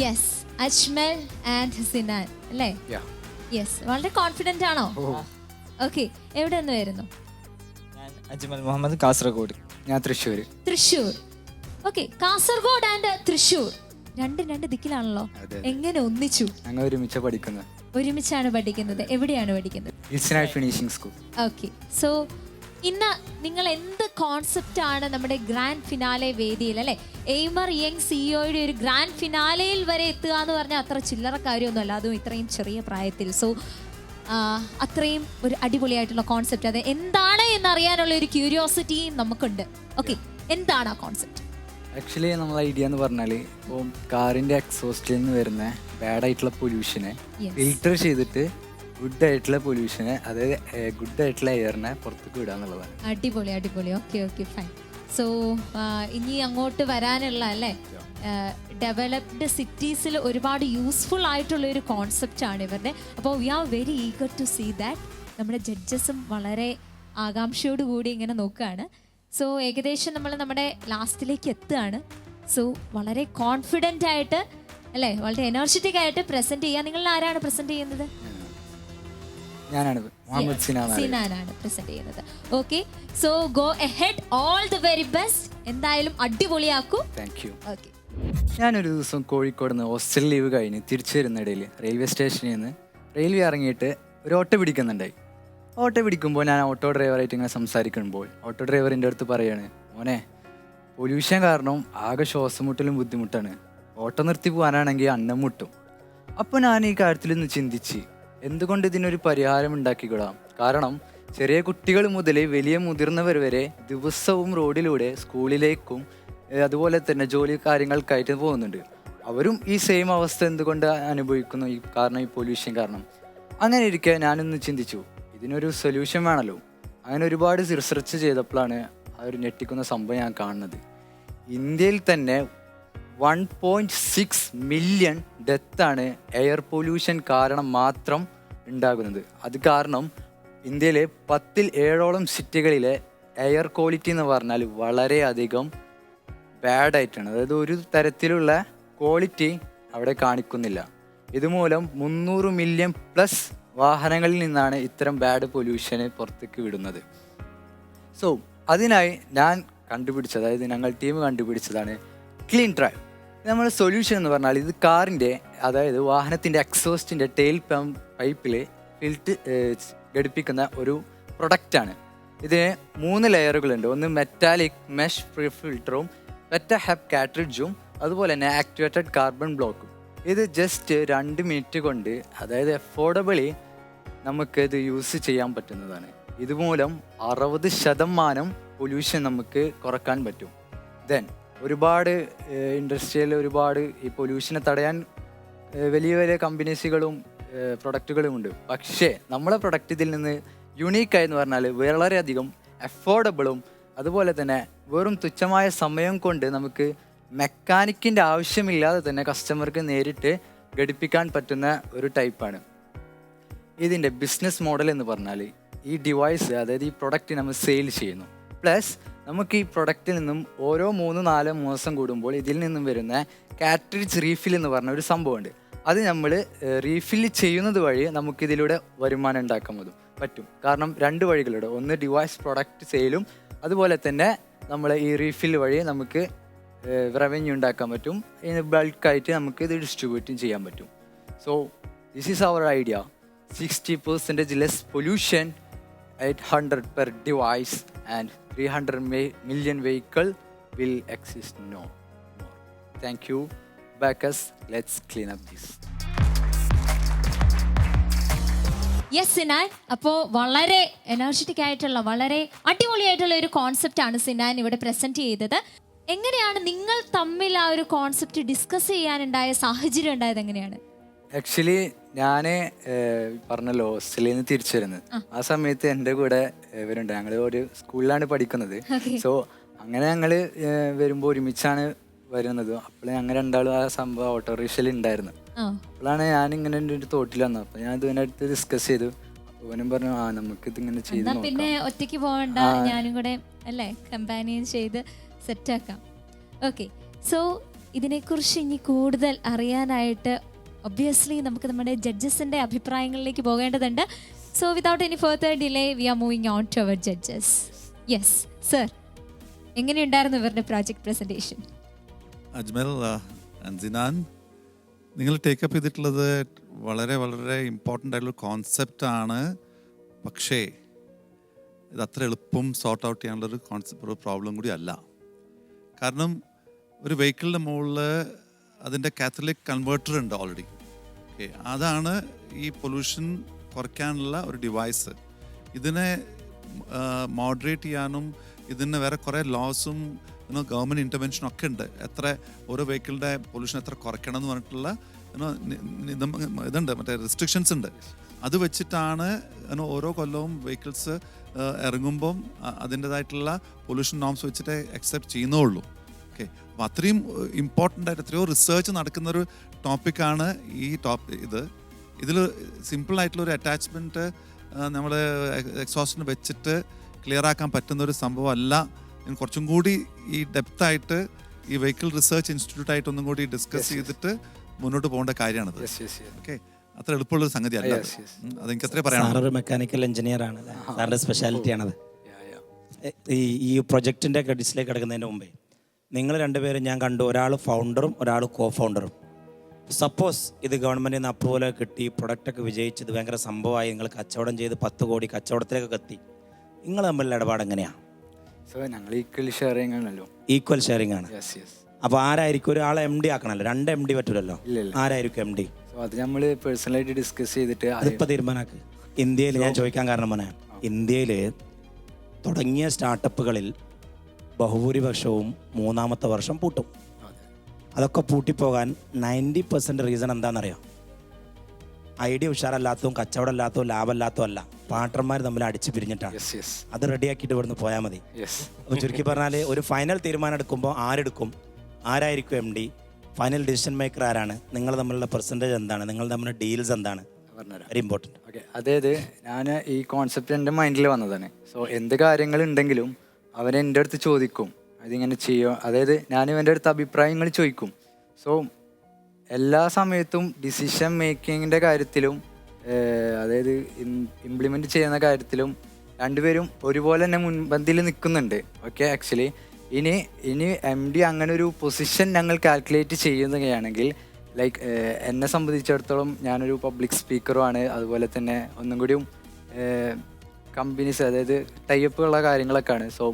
Yes, Ajmal and Sinan അല്ലേ? Yes, വളരെ confident ആണോ? ഓക്കെ, എവിടെ നിന്ന് വരുന്നു? ഞാൻ അജ്മൽ മുഹമ്മദ്, കാസർഗോഡ്. ഞാൻ തൃശ്ശൂർ. ഓക്കെ, കാസർഗോഡ് ആൻഡ് തൃശ്ശൂർ രണ്ട് ദിക്കിലാണല്ലോ. എങ്ങനെ ഒന്നിച്ചു? ഞങ്ങൾ ഒരുമിച്ചാണ് പഠിക്കുന്നത്. എവിടെയാണ് പഠിക്കുന്നത്? Finishing school. ഓക്കെ, സോ ഇന്ന് നിങ്ങൾ എന്ത് കോൺസെപ്റ്റ് ആണ് നമ്മുടെ ഗ്രാൻഡ് ഫിനാലെ വേദിയിൽ അല്ലെ, എയ്മർ യങ് സിഇഒയുടെ ഒരു ഗ്രാൻഡ് ഫിനാലയിൽ വരെ എത്തുക എന്ന് പറഞ്ഞാൽ അത്ര ചില്ലറ കാര്യമൊന്നുമല്ല, അതും ഇത്രയും ചെറിയ പ്രായത്തിൽ. സോ അത്രയും ഒരു അടിപൊളിയായിട്ടുള്ള കോൺസെപ്റ്റ്, അത് എന്താണ് എന്നറിയാനുള്ള ഒരു ക്യൂരിയോസിറ്റിയും നമുക്കുണ്ട്. ഓക്കെ, എന്താണ് ആ കോൺസെപ്റ്റ്? ആക്ച്വലി നമ്മൾ ഐഡിയ എന്ന് പറഞ്ഞാൽ ഇപ്പോൾ കാറിൻ്റെ എക്സോസ്റ്റിൽ നിന്ന് വരുന്ന ബാഡ് ആയിട്ടുള്ള പൊല്യൂഷനെ ഫിൽട്ടർ ചെയ്തിട്ട് ഗുഡ് ആയിട്ടുള്ള പൊല്യൂഷനെ, അതായത് ഗുഡ് ആയിട്ടുള്ള എയറിനെ പുറത്തേക്ക് വിടുക എന്നുള്ളതാണ്. അടിപൊളി. Okay fine. സോ ഇനി അങ്ങോട്ട് വരാനുള്ള അല്ലേ ഡെവലപ്ഡ് സിറ്റീസിൽ ഒരുപാട് യൂസ്ഫുൾ ആയിട്ടുള്ള ഒരു കോൺസെപ്റ്റ് ആണ് ഇവരുടെ. അപ്പോൾ we are very eager to see that. നമ്മുടെ ജഡ്ജസും വളരെ ആകാംക്ഷയോട് കൂടി ഇങ്ങനെ നോക്കുകയാണ്. സോ ഏകദേശം നമ്മൾ നമ്മുടെ ലാസ്റ്റിലേക്ക് എത്തുകയാണ്. സോ വളരെ കോൺഫിഡൻ്റ് ആയിട്ട് അല്ലേ, വളരെ എനർജറ്റിക് ആയിട്ട് പ്രസന്റ് ചെയ്യുക. നിങ്ങൾ ആരാണ് പ്രസന്റ് ചെയ്യുന്നത്? സിനാനാണ് പ്രസന്റ് ചെയ്യുന്നത്. Okay, so go ahead, all the very best. എന്തായാലും അടിപൊളിയാക്കൂ. ഓക്കെ. ഞാനൊരു ദിവസം കോഴിക്കോട് നിന്ന് ഹോസ്റ്റൽ ലീവ് കഴിഞ്ഞ് തിരിച്ചു വരുന്നിടയിൽ റെയിൽവേ സ്റ്റേഷനിൽ നിന്ന് റെയിൽവേ ഇറങ്ങിയിട്ട് ഒരു ഓട്ടോ പിടിക്കുന്നുണ്ടായി. ഓട്ടോ പിടിക്കുമ്പോൾ ഞാൻ ഓട്ടോ ഡ്രൈവറായിട്ട് ഇങ്ങനെ സംസാരിക്കുമ്പോൾ ഓട്ടോ ഡ്രൈവറിൻ്റെ അടുത്ത് പറയാണ്, മോനെ പൊല്യൂഷൻ കാരണം ആകെ ശ്വാസം മുട്ടലും ബുദ്ധിമുട്ടാണ്, ഓട്ടോ നിർത്തി പോകാനാണെങ്കിൽ അന്നം മുട്ടും. അപ്പോൾ ഞാൻ ഈ കാര്യത്തിൽ നിന്ന് ചിന്തിച്ച് എന്തുകൊണ്ട് ഇതിനൊരു പരിഹാരം ഉണ്ടാക്കിക്കൊള്ളാം. കാരണം ചെറിയ കുട്ടികൾ മുതൽ വലിയ മുതിർന്നവർ വരെ ദിവസവും റോഡിലൂടെ സ്കൂളിലേക്കും അതുപോലെ തന്നെ ജോലി കാര്യങ്ങൾക്കായിട്ട് പോകുന്നുണ്ട്. അവരും ഈ സെയിം അവസ്ഥ എന്തുകൊണ്ട് അനുഭവിക്കുന്നു? ഈ പൊല്യൂഷൻ കാരണം. അങ്ങനെ ഇരിക്കെ ഞാനൊന്ന് ചിന്തിച്ചു, ഇതിനൊരു സൊല്യൂഷൻ വേണമല്ലോ. അങ്ങനെ ഒരുപാട് റിസർച്ച് ചെയ്തപ്പോഴാണ് ആ ഒരു ഞെട്ടിക്കുന്ന സംഭവം ഞാൻ കാണുന്നത്. ഇന്ത്യയിൽ തന്നെ 1.6 മില്യൺ ഡെത്താണ് എയർ പൊല്യൂഷൻ കാരണം മാത്രം ഉണ്ടാകുന്നത്. അത് കാരണം ഇന്ത്യയിലെ 10ൽ 7ഓളം സിറ്റികളിലെ എയർ ക്വാളിറ്റി എന്ന് പറഞ്ഞാൽ വളരെയധികം ബാഡായിട്ടാണ്. അതായത് ഒരു തരത്തിലുള്ള ക്വാളിറ്റി അവിടെ കാണിക്കുന്നില്ല. ഇതുമൂലം 300 മില്യൺ പ്ലസ് വാഹനങ്ങളിൽ നിന്നാണ് ഇത്തരം ബാഡ് പൊല്യൂഷനെ പുറത്തേക്ക് വിടുന്നത്. സോ അതിനായി ഞാൻ കണ്ടുപിടിച്ചത്, അതായത് ഞങ്ങൾ ടീം കണ്ടുപിടിച്ചതാണ് ക്ലീൻ ഡ്രൈവ്. നമ്മൾ സൊല്യൂഷൻ എന്ന് പറഞ്ഞാൽ ഇത് കാറിൻ്റെ, അതായത് വാഹനത്തിൻ്റെ എക്സോസ്റ്റിൻ്റെ ടെയിൽ പൈപ്പിൽ ഘടിപ്പിക്കുന്ന ഒരു പ്രൊഡക്റ്റാണ്. ഇതിന് 3 ലെയറുകളുണ്ട്. ഒന്ന് മെറ്റാലിക് മെഷ് ഫിൽറ്ററും പെറ്റഹെപ് കാട്രിഡ്ജും അതുപോലെ തന്നെ ആക്ടിവേറ്റഡ് കാർബൺ ബ്ലോക്കും. ഇത് ജസ്റ്റ് 2 മിനിറ്റ് കൊണ്ട്, അതായത് അഫോർഡബിളി നമുക്ക് ഇത് യൂസ് ചെയ്യാൻ പറ്റുന്നതാണ്. ഇതുമൂലം 60% പൊല്യൂഷൻ നമുക്ക് കുറക്കാൻ പറ്റും. ദെൻ ഒരുപാട് ഇൻഡസ്ട്രിയിൽ ഒരുപാട് ഈ പൊല്യൂഷനെ തടയാൻ വലിയ വലിയ കമ്പനീസുകളും പ്രൊഡക്റ്റുകളും ഉണ്ട്. പക്ഷേ നമ്മളെ പ്രൊഡക്റ്റ് ഇതിൽ നിന്ന് യുണീക്കായെന്ന് പറഞ്ഞാൽ വളരെയധികം അഫോർഡബിളും അതുപോലെ തന്നെ വെറും തുച്ഛമായ സമയം കൊണ്ട് നമുക്ക് മെക്കാനിക്കിൻ്റെ ആവശ്യമില്ലാതെ തന്നെ കസ്റ്റമർക്ക് നേരിട്ട് ഘടിപ്പിക്കാൻ പറ്റുന്ന ഒരു ടൈപ്പാണ്. ഇതിൻ്റെ ബിസിനസ് മോഡൽ എന്ന് പറഞ്ഞാൽ ഈ ഡിവൈസ്, അതായത് ഈ പ്രൊഡക്റ്റ് നമ്മൾ സെയിൽ ചെയ്യുന്നു. പ്ലസ് നമുക്ക് ഈ പ്രൊഡക്റ്റിൽ നിന്നും ഓരോ 3-4 മാസം കൂടുമ്പോൾ ഇതിൽ നിന്നും വരുന്ന കാട്രിഡ്ജ് റീഫിൽ എന്ന് പറഞ്ഞ ഒരു സംഭവമുണ്ട്. അത് നമ്മൾ റീഫിൽ ചെയ്യുന്നത് വഴി നമുക്കിതിലൂടെ വരുമാനം ഉണ്ടാക്കാൻ പറ്റും. കാരണം 2 വഴികളുണ്ട്. ഒന്ന് ഡിവൈസ് പ്രൊഡക്റ്റ് സെയിലും അതുപോലെ തന്നെ നമ്മൾ ഈ റീഫിൽ വഴി നമുക്ക് റവന്യൂ ഉണ്ടാക്കാൻ പറ്റും. ഇതിന് ബൾക്കായിട്ട് നമുക്ക് ഇത് ഡിസ്ട്രിബ്യൂട്ടും ചെയ്യാൻ പറ്റും. So this is our idea. 60% less pollution, 800 per device and 300 million vehicle will exist no more. Thank you. Backus, let's clean up this. Yes Sinan, അപ്പോൾ വളരെ എനർജറ്റിക് ആയിട്ടുള്ള വളരെ അടിപൊളിയായിട്ടുള്ള ഒരു കോൺസെപ്റ്റ് ആണ് സിനാൻ ഇവിടെ പ്രസന്റ് ചെയ്തത്. എങ്ങനെയാണ് നിങ്ങൾ തമ്മിൽ ആ ഒരു കോൺസെപ്റ്റ് ഡിസ്കസ് ചെയ്യാനുണ്ടായ സാഹചര്യം ഉണ്ടായത്? എങ്ങനെയാണ്? ആക്ച്വലി ഞാൻ പറഞ്ഞല്ലോ ഹോസ്റ്റലിൽ നിന്ന് തിരിച്ചു വരുന്നത്. ആ സമയത്ത് എൻ്റെ കൂടെ ഇവരുണ്ട്. ഞങ്ങൾ ഒരു സ്കൂളിലാണ് പഠിക്കുന്നത്. സോ അങ്ങനെ ഞങ്ങൾ വരുമ്പോൾ ഒരുമിച്ചാണ് വരുന്നത്. അപ്പോൾ ഞങ്ങൾ രണ്ടാളും ആ സംഭവം ഓട്ടോറിക്ഷയിൽ ഉണ്ടായിരുന്നു. അപ്പോഴാണ് ഞാനിങ്ങനെ ഒരു തോട്ടിൽ വന്നത്. അപ്പോൾ ഞാൻ ഇതിനടുത്ത് ഡിസ്കസ് ചെയ്തു. അപ്പോൾ പറഞ്ഞു, നമുക്ക് ഇതിങ്ങനെ ചെയ്ത് പിന്നെ ഒറ്റയ്ക്ക് പോകണ്ട, ഞാനും കൂടെ അല്ലേ കമ്പാനിയൻ ചെയ്ത് സെറ്റാക്കാം. ഓക്കെ, സോ ഇതിനെക്കുറിച്ച് ഇനി കൂടുതൽ അറിയാനായിട്ട് ഒബ്വിയസ്ലി നമുക്ക് നമ്മുടെ ജഡ്ജസിൻ്റെ അഭിപ്രായങ്ങളിലേക്ക് പോകേണ്ടതുണ്ട്. So without any further delay we are moving on to our judges. Yes sir, എങ്ങനെയുണ്ടായിരുന്നു ഇവരുടെ പ്രോജക്റ്റ് പ്രസൻറ്റേഷൻ? അജ്മൽ അൻസിനാൻ, നിങ്ങൾ ടേക്കപ്പ് ചെയ്തിട്ടുള്ളത് വളരെ വളരെ ഇമ്പോർട്ടൻ്റ് ആയിട്ടുള്ള കോൺസെപ്റ്റാണ്. പക്ഷേ ഇത് അത്ര എളുപ്പം സോർട്ട് ഔട്ട് ചെയ്യാനുള്ളൊരു ഒരു പ്രോബ്ലം കൂടി അല്ല. കാരണം ഒരു വെഹിക്കിളിൻ്റെ മുകളിൽ അതിൻ്റെ കാത്തലിക് കൺവേർട്ടർ ഉണ്ട് ഓൾറെഡി. ഓക്കെ, അതാണ് ഈ പൊല്യൂഷൻ കുറയ്ക്കാനുള്ള ഒരു ഡിവൈസ്. ഇതിനെ മോഡറേറ്റ് ചെയ്യാനും ഇതിന് വേറെ കുറേ ലോസും ഗവൺമെൻറ് ഇൻ്റർവെൻഷനും ഒക്കെ ഉണ്ട്. എത്ര ഓരോ വെഹിക്കിളിൻ്റെ പൊല്യൂഷൻ എത്ര കുറയ്ക്കണം എന്ന് പറഞ്ഞിട്ടുള്ള ഇതുണ്ട്, മറ്റേ റെസ്ട്രിക്ഷൻസ് ഉണ്ട്. അത് വെച്ചിട്ടാണ് ഓരോ കൊല്ലവും വെഹിക്കിൾസ് ഇറങ്ങുമ്പോൾ അതിൻ്റെതായിട്ടുള്ള പൊല്യൂഷൻ നോംസ് വെച്ചിട്ട് അക്സെപ്റ്റ് ചെയ്യുന്നുള്ളൂ. ഓക്കെ, അപ്പോൾ അത്രയും ഇമ്പോർട്ടൻ്റ് ആയിട്ട് എത്രയോ റിസർച്ച് നടക്കുന്നൊരു ടോപ്പിക്കാണ് ഇതിൽ സിമ്പിളായിട്ടുള്ളൊരു അറ്റാച്ച്മെൻറ്റ് നമ്മൾ എക്സോസ്റ്റിന് വെച്ചിട്ട് ക്ലിയർ ആക്കാൻ പറ്റുന്നൊരു സംഭവമല്ല. കുറച്ചും കൂടി ഈ ഡെപ്തായിട്ട് ഈ വെഹിക്കിൾ റിസർച്ച് ഇൻസ്റ്റിറ്റ്യൂട്ടായിട്ട് ഒന്നും കൂടി ഡിസ്കസ് ചെയ്തിട്ട് മുന്നോട്ട് പോകേണ്ട കാര്യമാണത്. ഓക്കെ, അത്ര എളുപ്പമുള്ളൊരു സംഗതി അല്ല. അതെനിക്ക് അത്രേ പറയാം. സാറൊരു മെക്കാനിക്കൽ എഞ്ചിനീയർ ആണ്, സാറിൻ്റെ സ്പെഷ്യാലിറ്റി ആണത്. ഈ പ്രൊജക്റ്റിൻ്റെ ക്രെഡിറ്റ്സിലേക്ക് കിടക്കുന്നതിന് മുമ്പേ നിങ്ങൾ രണ്ടുപേരും ഞാൻ കണ്ടു, ഒരാൾ ഫൗണ്ടറും ഒരാൾ കോ ഫൗണ്ടറും. സപ്പോസ് ഇത് ഗവൺമെൻറ്റിൽ നിന്ന് അപ്രൂവൽ കിട്ടി, പ്രൊഡക്റ്റൊക്കെ വിജയിച്ച് ഇത് ഭയങ്കര സംഭവമായി, നിങ്ങൾ കച്ചവടം ചെയ്ത് 10 കോടി കച്ചവടത്തിലേക്ക് എത്തി, നിങ്ങൾ തമ്മിലുള്ള ഇടപാട് എങ്ങനെയാണ്? ഞങ്ങൾ ഈക്വൽ ഷെയറിംഗ് ആണല്ലോ. ഈക്വൽ ഷെയറിംഗ് ആണ്. അപ്പോൾ ആരായിരിക്കും? ഒരാളെ MD ആക്കണമല്ലോ, 2 MD പറ്റൂലല്ലോ. ആരായിരിക്കും MD? അത് നമ്മൾ പേഴ്സണലായിട്ട് ഡിസ്കസ് ചെയ്തിട്ട് അതിപ്പോൾ തീരുമാനമാക്ക്. ഇന്ത്യയിൽ ഞാൻ ചോദിക്കാൻ കാരണം മോനെ, ഇന്ത്യയിൽ തുടങ്ങിയ സ്റ്റാർട്ടപ്പുകളിൽ ബഹുഭൂരിപക്ഷവും 3-ാമത്തെ വർഷം പൂട്ടും. അതൊക്കെ പൂട്ടിപ്പോകാൻ 90% റീസൺ എന്താണെന്നറിയാം? ഐഡിയ ഉഷാറല്ലാത്തതും കച്ചവടമല്ലാത്തതും ലാഭമല്ലാത്തതും അല്ല, പാർട്ണർമാർ തമ്മിൽ അടിച്ച് പിരിഞ്ഞിട്ടാണ്. അത് റെഡിയാക്കിയിട്ട് ഇവിടുന്ന് പോയാൽ മതി. അപ്പോൾ ചുരുക്കി പറഞ്ഞാൽ ഒരു ഫൈനൽ തീരുമാനം എടുക്കുമ്പോൾ ആരെടുക്കും, ആരായിരിക്കും MD, ഫൈനൽ ഡിസിഷൻ മേക്കർ ആരാണ്, നിങ്ങൾ തമ്മിലുള്ള പെർസെൻറ്റേജ് എന്താണ്, നിങ്ങൾ തമ്മിലുള്ള ഡീൽസ് എന്താണ്, വെരി ഇമ്പോർട്ടൻറ്റ്. ഓക്കെ, അതായത് ഞാൻ ഈ കോൺസെപ്റ്റ് എൻ്റെ മൈൻഡിൽ വന്നതാണ്. സോ എന്ത് കാര്യങ്ങളുണ്ടെങ്കിലും അവൻ എൻ്റെ അടുത്ത് ചോദിക്കും, അതിങ്ങനെ ചെയ്യുമോ, അതായത് ഞാൻ ഇവൻ്റെ അടുത്ത് അഭിപ്രായങ്ങൾ ചോദിക്കും. സോ എല്ലാ സമയത്തും ഡിസിഷൻ മേക്കിങ്ങിൻ്റെ കാര്യത്തിലും അതായത് ഇംപ്ലിമെൻറ്റ് ചെയ്യുന്ന കാര്യത്തിലും രണ്ടുപേരും ഒരുപോലെ തന്നെ മുൻപന്തിയിൽ നിൽക്കുന്നുണ്ട്. ഓക്കെ, ആക്ച്വലി ഇനി MD അങ്ങനെ ഒരു പൊസിഷൻ ഞങ്ങൾ കാൽക്കുലേറ്റ് ചെയ്യുകയാണെങ്കിൽ ലൈക്ക് എന്നെ സംബന്ധിച്ചിടത്തോളം ഞാനൊരു പബ്ലിക് സ്പീക്കറുമാണ്. അതുപോലെ തന്നെ ഒന്നും കൂടിയും കമ്പനീസ് അതായത് ടൈപ്പുള്ള കാര്യങ്ങളൊക്കെയാണ്. സോ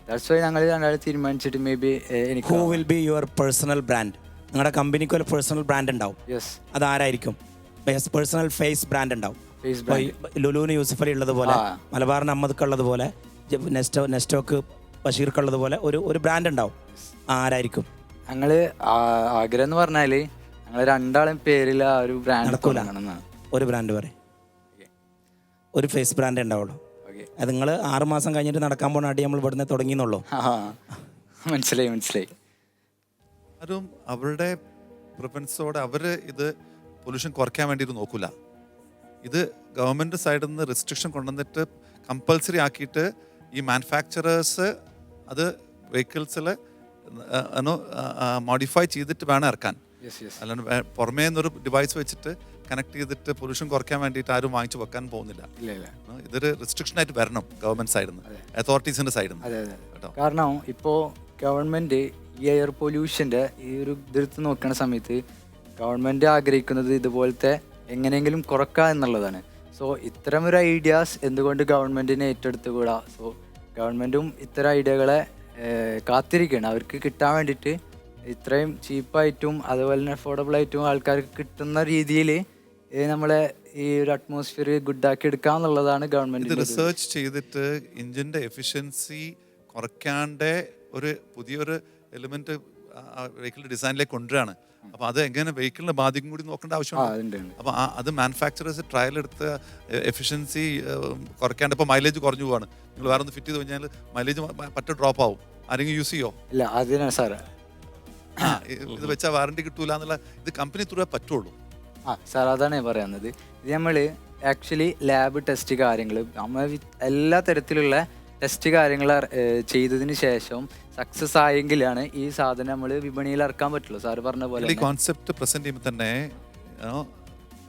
ദാറ്റ്സ് വൈ ഞങ്ങൾ രണ്ടാളും തീരുമാനിച്ചിട്ട് മേ ബി എനിക്ക് who will be your personal brand? നിങ്ങളുടെ കമ്പനിക്ക് ഒരു പേഴ്സണൽ ബ്രാൻഡ് ഉണ്ടാവും. അതാരായിരിക്കും? പേഴ്സണൽ ഫേസ് ബ്രാൻഡ് ഉണ്ടാവും. ലുലുവിന് യൂസഫലി ഉള്ളതുപോലെ, മലബാറിന് അമ്മദ്ക്ക് ഉള്ളതുപോലെ, നെസ്റ്റോക്ക് ബഷീർക്കുള്ളതുപോലെ ഒരു ബ്രാൻഡ് ഉണ്ടാവും. ആരായിരിക്കും? ഞങ്ങൾ ആഗ്രഹം എന്ന് പറഞ്ഞാൽ ഞങ്ങൾ രണ്ടാളും പേരിൽ ആ ഒരു ബ്രാൻഡ് നടക്കൂല. ഒരു ബ്രാൻഡ് പറയും, ഒരു ഫേസ് ബ്രാൻഡ് ഉണ്ടാവുള്ളൂ. അത് നിങ്ങൾ 6 മാസം കഴിഞ്ഞിട്ട് നടക്കാൻ പോണ അടി നമ്മൾ ഇവിടുന്ന് തുടങ്ങിയെന്നുള്ളൂ. മനസ്സിലായി. ആരും അവരുടെ പ്രിഫറൻസോടെ അവർ ഇത് പൊല്യൂഷൻ കുറയ്ക്കാൻ വേണ്ടിയിട്ട് നോക്കില്ല. ഇത് ഗവൺമെൻറ് സൈഡിൽ നിന്ന് റെസ്ട്രിക്ഷൻ കൊണ്ടുവന്നിട്ട് കമ്പൽസറി ആക്കിയിട്ട് ഈ മാനുഫാക്ചറേഴ്സ് അത് വെഹിക്കിൾസിൽ മോഡിഫൈ ചെയ്തിട്ട് വേണം ഇറക്കാൻ. അല്ലാണ്ട് പുറമേ നിന്നൊരു ഡിവൈസ് വെച്ചിട്ട് കണക്ട് ചെയ്തിട്ട് പൊല്യൂഷൻ കുറയ്ക്കാൻ വേണ്ടിയിട്ട് ആരും വാങ്ങിച്ചു വെക്കാൻ പോകുന്നില്ല. ഇതൊരു റെസ്ട്രിക്ഷൻ ആയിട്ട് വരണം ഗവൺമെൻറ് സൈഡിൽ നിന്ന്, അതോറിറ്റീസിൻ്റെ സൈഡിൽ നിന്ന്. കാരണം ഇപ്പോൾ ഗവൺമെൻറ് ഈ എയർ പൊല്യൂഷൻ്റെ ഈ ഒരു ഇതെടുത്ത് നോക്കുന്ന സമയത്ത് ഗവൺമെൻറ് ആഗ്രഹിക്കുന്നത് ഇതുപോലത്തെ എങ്ങനെയെങ്കിലും കുറക്കുക എന്നുള്ളതാണ്. സോ ഇത്തരം ഒരു ഐഡിയാസ് എന്തുകൊണ്ട് ഗവൺമെൻറ്റിനെ ഏറ്റെടുത്തുകൂടാ? സോ ഗവൺമെൻറ്റും ഇത്തരം ഐഡിയകളെ കാത്തിരിക്കുകയാണ്. അവർക്ക് കിട്ടാൻ വേണ്ടിയിട്ട് ഇത്രയും ചീപ്പായിട്ടും അതുപോലെ തന്നെ അഫോർഡബിൾ ആയിട്ടും ആൾക്കാർക്ക് കിട്ടുന്ന രീതിയിൽ നമ്മളെ ഈ ഒരു അറ്റ്മോസ്ഫിയർ ഗുഡാക്കി എടുക്കുക എന്നുള്ളതാണ് ഗവൺമെൻറ് റിസർച്ച് ചെയ്തിട്ട് എഞ്ചിൻ്റെ എഫിഷ്യൻസി കുറയ്ക്കാണ്ട് ഒരു പുതിയൊരു എലിമെന്റ് വെഹിക്കിളിന്റെ ഡിസൈനിലേക്ക് കൊണ്ടുവരാണ്. അപ്പോൾ അത് എങ്ങനെ വെഹിക്കിളിനെ ബാധിക്കും കൂടി നോക്കേണ്ട ആവശ്യമുണ്ട്. അപ്പോൾ അത് മാനുഫാക്ചറേഴ്സ് ട്രയൽ എടുത്ത് എഫിഷ്യൻസി കുറയ്ക്കാണ്ട് ഇപ്പോൾ മൈലേജ് കുറഞ്ഞു പോവാണ്. നിങ്ങൾ വേറെ ഒന്ന് ഫിറ്റ് ചെയ്ത് കഴിഞ്ഞാൽ മൈലേജ് പറ്റ ഡ്രോപ്പ് ആവും. ആരെങ്കിലും യൂസ് ചെയ്യോ? ഇല്ല, അതിനാണ് സാറ് ഇത് വെച്ചാൽ വാറണ്ടി കിട്ടൂല എന്നുള്ള ഇത് കമ്പനി ത്രൂ പറ്റുള്ളൂ. സാർ അതാണ് ഞാൻ പറയുന്നത്. ഇത് നമ്മൾ ആക്ച്വലി ലാബ് ടെസ്റ്റ് കാര്യങ്ങൾ നമ്മൾ എല്ലാ തരത്തിലുള്ള ടെസ്റ്റ് കാര്യങ്ങൾ ചെയ്തതിന് ശേഷം സക്സസ് ആയെങ്കിലാണ് ഈ സാധനം നമ്മൾ വിപണിയിൽ ഇറക്കാൻ പറ്റുള്ളൂ. സാറ് പറഞ്ഞ പോലെ ഈ കോൺസെപ്റ്റ് പ്രസന്റ് ചെയ്യുമ്പോൾ തന്നെ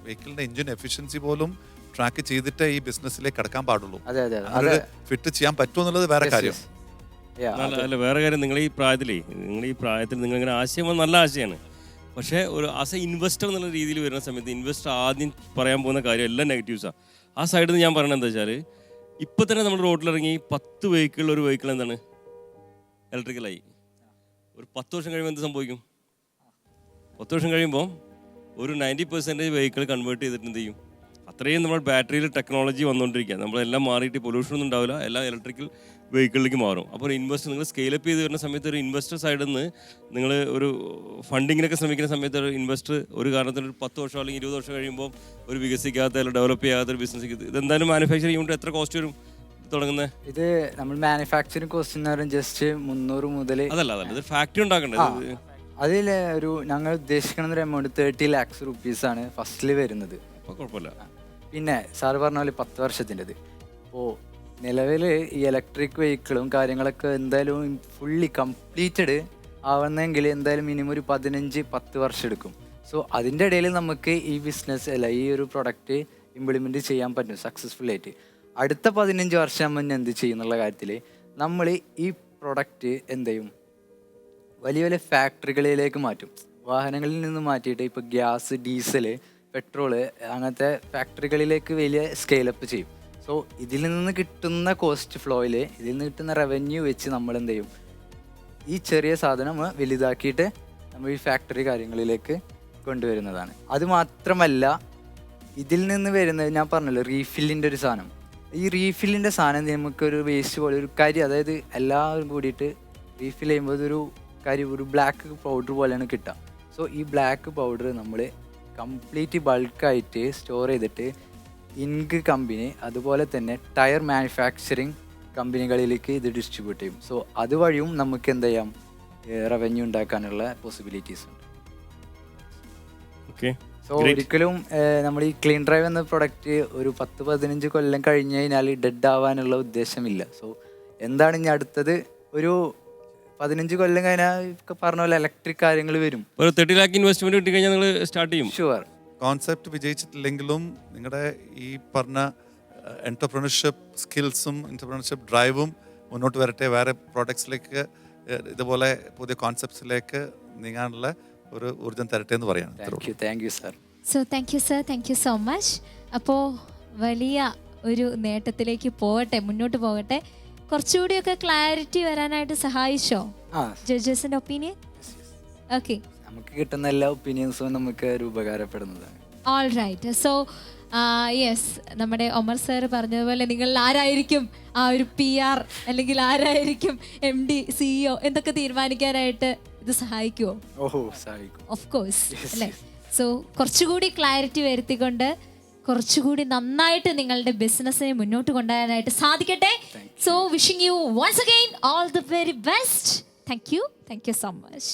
വെഹിക്കിളിന്റെ എഞ്ചിൻ എഫിഷ്യൻസി പോലും ട്രാക്ക് ചെയ്തിട്ട് ഈ ബിസിനസ്സിലേക്ക് കടക്കാൻ പാടുള്ളൂ. അതെ അതെ അത് ഫിറ്റ് ചെയ്യാൻ പറ്റുമെന്നുള്ളത് വേറെ കാര്യം. അല്ല, വേറെ കാര്യം, നിങ്ങൾ ഈ പ്രായത്തിൽ നിങ്ങളിങ്ങനെ ആശയം നല്ല ആശയമാണ്. പക്ഷേ ഒരു ആസ് എ ഇൻവെസ്റ്റർ എന്നുള്ള രീതിയിൽ വരുന്ന സമയത്ത് ഇൻവെസ്റ്റർ ആദ്യം പറയാൻ പോകുന്ന കാര്യം എല്ലാം നെഗറ്റീവ്സാണ്. ആ സൈഡിൽ നിന്ന് ഞാൻ പറയണത് എന്താ വെച്ചാൽ, ഇപ്പം തന്നെ നമ്മൾ റോഡിലിറങ്ങി 10 വെഹിക്കിൾ ഒരു വെഹിക്കിൾ എന്താണ് ഇലക്ട്രിക്കലായി. ഒരു 10 വർഷം കഴിയുമ്പോൾ എന്ത് സംഭവിക്കും? 10 വർഷം കഴിയുമ്പോൾ ഒരു 90% വെഹിക്കിൾ കൺവേർട്ട് ചെയ്തിട്ട് എന്ത് ചെയ്യും? അത്രയും നമ്മൾ ബാറ്ററിയിൽ ടെക്നോളജി വന്നുകൊണ്ടിരിക്കുക. നമ്മളെല്ലാം മാറിയിട്ട് പൊല്യൂഷനൊന്നും ഉണ്ടാവില്ല, എല്ലാം ഇലക്ട്രിക്കൽ വെഹിക്കിളിലേക്ക് മാറും. അപ്പോൾ ഒരു ഇൻവെസ്റ്റർ നിങ്ങൾ സ്കെയിലപ്പ് ചെയ്ത് വരുന്ന സമയത്ത് ഒരു ഇൻവെസ്റ്റർ സൈഡിൽ നിന്ന് നിങ്ങൾ ഒരു ഫണ്ടിങ്ങിനൊക്കെ ശ്രമിക്കുന്ന സമയത്ത് ഒരു ഇൻവെസ്റ്റർ ഒരു കാരണത്തിന് ഒരു 10 വർഷം അല്ലെങ്കിൽ 20 വർഷം കഴിയുമ്പോൾ ഒരു വികസിക്കാത്ത അല്ലെങ്കിൽ ഡെവലപ്പ് ചെയ്യാത്ത ഒരു ബിസിനസ് ഇതെന്തായാലും മാനുഫാക്ചർ യൂണിറ്റ് എത്ര കോസ്റ്റ് വരും തുടങ്ങുന്നത്? ഇത് നമ്മൾ മാനുഫാക്ചറിങ് കോസ്റ്റ് എന്ന് പറയുന്നത് ജസ്റ്റ് 300 മുതൽ അതല്ല ഇത് ഫാക്ടറി ഉണ്ടാക്കേണ്ടത്. അതിൽ ഞങ്ങൾ ഉദ്ദേശിക്കുന്ന ഒരു എമൗണ്ട് 30 lakhs rupees ആണ് ഫസ്റ്റിൽ വരുന്നത്. അപ്പോൾ കുഴപ്പമില്ല. പിന്നെ സാറ് പറഞ്ഞ പോലെ 10 വർഷത്തിൻ്റെത്. അപ്പോൾ നിലവിൽ ഈ ഇലക്ട്രിക് വെഹിക്കിളും കാര്യങ്ങളൊക്കെ എന്തായാലും ഫുള്ളി കംപ്ലീറ്റഡ് ആവുന്നെങ്കിൽ എന്തായാലും മിനിമം ഒരു 15-10 വർഷം എടുക്കും. സോ അതിൻ്റെ ഇടയിൽ നമുക്ക് ഈ ബിസിനസ് അല്ല ഈ ഒരു പ്രൊഡക്റ്റ് ഇംപ്ലിമെൻറ്റ് ചെയ്യാൻ പറ്റും സക്സസ്ഫുള്ളായിട്ട്. അടുത്ത 15 വർഷം മുന്നേ എന്ത് ചെയ്യുന്നുള്ള കാര്യത്തിൽ നമ്മൾ ഈ പ്രൊഡക്റ്റ് എന്ത് ചെയ്യും, വലിയ വലിയ ഫാക്ടറികളിലേക്ക് മാറ്റും. വാഹനങ്ങളിൽ നിന്ന് മാറ്റിയിട്ട് ഇപ്പോൾ ഗ്യാസ്, ഡീസൽ, പെട്രോള് അങ്ങനത്തെ ഫാക്ടറികളിലേക്ക് വലിയ സ്കെയിലപ്പ് ചെയ്യും. സോ ഇതിൽ നിന്ന് കിട്ടുന്ന കോസ്റ്റ് ഫ്ലോയിൽ ഇതിൽ നിന്ന് കിട്ടുന്ന റവന്യൂ വെച്ച് നമ്മൾ എന്ത് ചെയ്യും, ഈ ചെറിയ സാധനം വലുതാക്കിയിട്ട് നമ്മൾ ഈ ഫാക്ടറി കാര്യങ്ങളിലേക്ക് കൊണ്ടുവരുന്നതാണ്. അതുമാത്രമല്ല ഇതിൽ നിന്ന് വരുന്നത് ഞാൻ പറഞ്ഞല്ലോ റീഫില്ലിൻ്റെ ഒരു സാധനം. ഈ റീഫില്ലിൻ്റെ സാധനം നമുക്കൊരു വേസ്റ്റ് പോലെ ഒരു കരി, അതായത് എല്ലാവരും കൂടിയിട്ട് റീഫിൽ ചെയ്യുമ്പോൾ ഇതൊരു ഒരു ബ്ലാക്ക് പൗഡർ പോലെയാണ് കിട്ടുക. സോ ഈ ബ്ലാക്ക് പൗഡർ നമ്മൾ കംപ്ലീറ്റ് ബൾക്കായിട്ട് സ്റ്റോർ ചെയ്തിട്ട് ഇങ്ക് കമ്പനി അതുപോലെ തന്നെ ടയർ മാനുഫാക്ചറിങ് കമ്പനികളിലേക്ക് ഇത് ഡിസ്ട്രിബ്യൂട്ട് ചെയ്യും. സോ അതുവഴിയും നമുക്ക് എന്ത് ചെയ്യാം, റവന്യൂ ഉണ്ടാക്കാനുള്ള പോസിബിലിറ്റീസ് ഉണ്ട്. സോ ഒരിക്കലും നമ്മൾ ഈ ക്ലീൻ ഡ്രൈവ് എന്ന പ്രൊഡക്റ്റ് ഒരു 10-15 കൊല്ലം കഴിഞ്ഞ് കഴിഞ്ഞാൽ ഡെഡ് ആവാനുള്ള ഉദ്ദേശമില്ല. സോ എന്താണ് ഇനി അടുത്തത്, ഒരു 15 കൊല്ലം കഴിഞ്ഞാൽ പറഞ്ഞ പോലെ ഇലക്ട്രിക് കാര്യങ്ങൾ വരും. ഒരു 30 lakh ഇൻവെസ്റ്റ്മെന്റ് കിട്ടി കഴിഞ്ഞാൽ നിങ്ങൾ സ്റ്റാർട്ട് ചെയ്യും. ഷുവർ. കോൺസെപ്റ്റ് വിജയിച്ചിട്ടില്ലെങ്കിലും നിങ്ങളുടെ ഈ പറഞ്ഞ എൻ്റർപ്രണർഷിപ്പ് സ്കിൽസും എൻ്റർപ്രണർഷിപ്പ് ഡ്രൈവും മുന്നോട്ട് വരട്ടെ. വേറെ പ്രോഡക്ട്സിലേക്ക് ഇതുപോലെ പുതിയ കോൺസെപ്റ്റ്സിലേക്ക് നീങ്ങാനുള്ള ഒരു ഊർജ്ജം തരട്ടെ എന്ന് പറയാണ്. Thank you sir. So thank you so much. അപ്പോൾ വലിയ ഒരു നേട്ടത്തിലേക്ക് മുന്നോട്ട് പോകട്ടെ. കുറച്ചുകൂടിയൊക്കെ ക്ലാരിറ്റി വരാനായിട്ട് സഹായിച്ചോ ജഡ്ജസിന്റെ ഒപ്പീനിയൻ? ഓക്കെ, നമുക്ക് കിട്ടുന്ന എല്ലാ ഒപ്പീനിയൻസും നമുക്ക് ഒരു ഉപകാരപ്പെടുന്നതാണ്. All right. സോ യെസ്, നമ്മുടെ ഒമർ സാർ പറഞ്ഞതുപോലെ നിങ്ങൾ ആരായിരിക്കും ആ ഒരു PR അല്ലെങ്കിൽ ആരായിരിക്കും MD CEO എന്നൊക്കെ തീരുമാനിക്കാനായിട്ട് ഇത് സഹായിക്കുമോ? ഓഹോ, സഹായിക്കും. ഓഫ് കോഴ്സ് അല്ലേ. സോ കുറച്ചുകൂടി ക്ലാരിറ്റി വരുത്തിക്കൊണ്ട് കുറച്ചുകൂടി നന്നായിട്ട് നിങ്ങളുടെ ബിസിനസ്സിനെ മുന്നോട്ട് കൊണ്ടുപോകാനായിട്ട് സാധിക്കട്ടെ. So wishing you once again all the very best. Thank you so much.